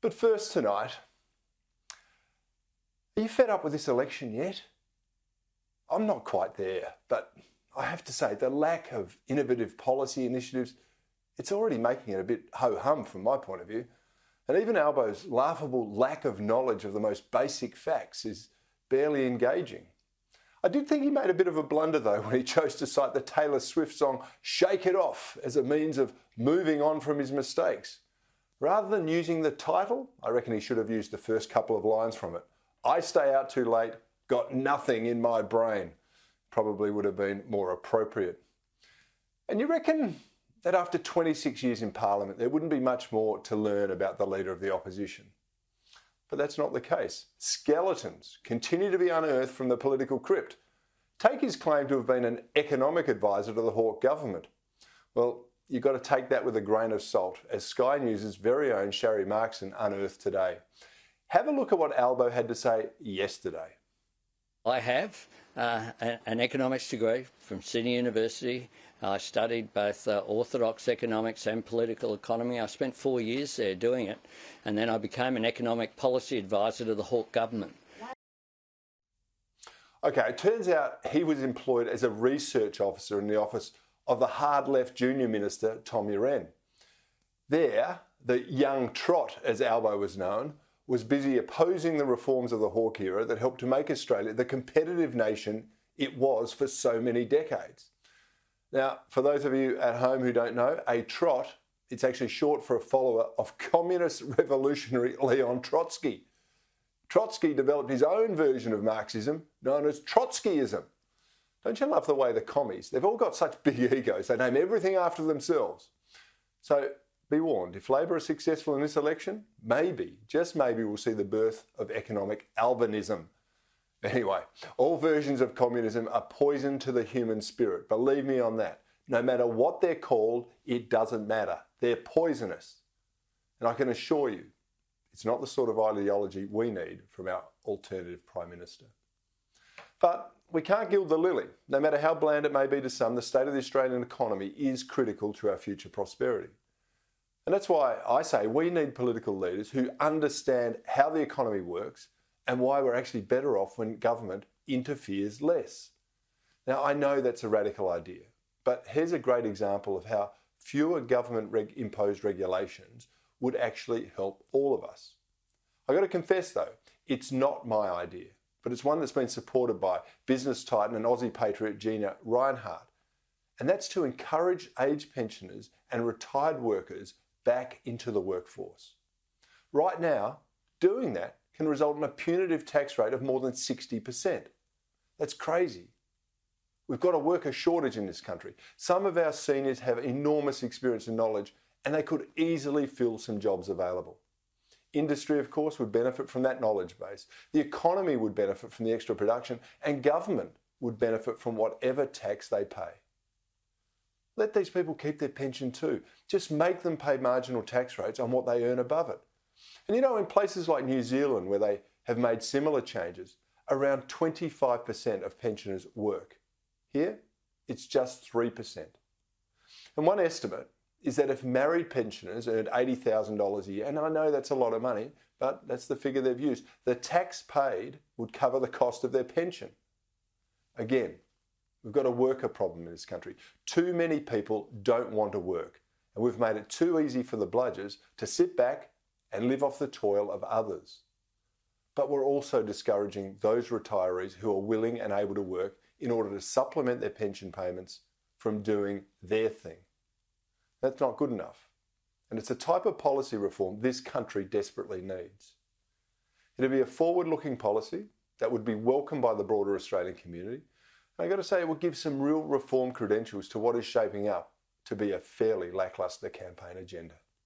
But first tonight, are you fed up with this election yet? I'm not quite there, but I have to say the lack of innovative policy initiatives, it's already making it a bit ho-hum from my point of view. And even Albo's laughable lack of knowledge of the most basic facts is barely engaging. I did think he made a bit of a blunder though when he chose to cite the Taylor Swift song Shake It Off as a means of moving on from his mistakes. Rather than using the title, I reckon he should have used the first couple of lines from it. I stay out too late, got nothing in my brain. Probably would have been more appropriate. And you reckon that after 26 years in Parliament, there wouldn't be much more to learn about the Leader of the Opposition. But that's not the case. Skeletons continue to be unearthed from the political crypt. Take his claim to have been an economic advisor to the Hawke government. Well, you've got to take that with a grain of salt, as Sky News' very own Sharry Markson unearthed today. Have a look at what Albo had to say yesterday. I have an economics degree from Sydney University. I studied both orthodox economics and political economy. I spent 4 years there doing it, and then I became an economic policy advisor to the Hawke government. Okay, it turns out he was employed as a research officer in the office of the hard-left junior minister, Tom Uren. There, the young trot, as Albo was known, was busy opposing the reforms of the Hawke era that helped to make Australia the competitive nation it was for so many decades. Now, for those of you at home who don't know, a trot, it's actually short for a follower of communist revolutionary Leon Trotsky. Trotsky developed his own version of Marxism known as Trotskyism. Don't you love the way the commies, they've all got such big egos, they name everything after themselves. So be warned, if Labor are successful in this election, maybe, just maybe, we'll see the birth of economic albinism. Anyway, all versions of communism are poison to the human spirit. Believe me on that. No matter what they're called, it doesn't matter. They're poisonous. And I can assure you, it's not the sort of ideology we need from our alternative Prime Minister. But we can't gild the lily. No matter how bland it may be to some, the state of the Australian economy is critical to our future prosperity. And that's why I say we need political leaders who understand how the economy works and why we're actually better off when government interferes less. Now, I know that's a radical idea, but here's a great example of how fewer government-imposed regulations would actually help all of us. I've got to confess, though, it's not my idea, but it's one that's been supported by business titan and Aussie patriot Gina Reinhardt. And that's to encourage aged pensioners and retired workers back into the workforce. Right now, doing that can result in a punitive tax rate of more than 60%. That's crazy. We've got a worker shortage in this country. Some of our seniors have enormous experience and knowledge, and they could easily fill some jobs available. Industry, of course, would benefit from that knowledge base. The economy would benefit from the extra production, and government would benefit from whatever tax they pay. Let these people keep their pension too. Just make them pay marginal tax rates on what they earn above it. And you know, in places like New Zealand, where they have made similar changes, around 25% of pensioners work. Here, it's just 3%. And one estimate is that if married pensioners earned $80,000 a year, and I know that's a lot of money, but that's the figure they've used, the tax paid would cover the cost of their pension. Again, we've got a worker problem in this country. Too many people don't want to work, and we've made it too easy for the bludgers to sit back and live off the toil of others. But we're also discouraging those retirees who are willing and able to work in order to supplement their pension payments from doing their thing. That's not good enough. And it's a type of policy reform this country desperately needs. It'd be a forward-looking policy that would be welcomed by the broader Australian community. And I've got to say, it would give some real reform credentials to what is shaping up to be a fairly lacklustre campaign agenda.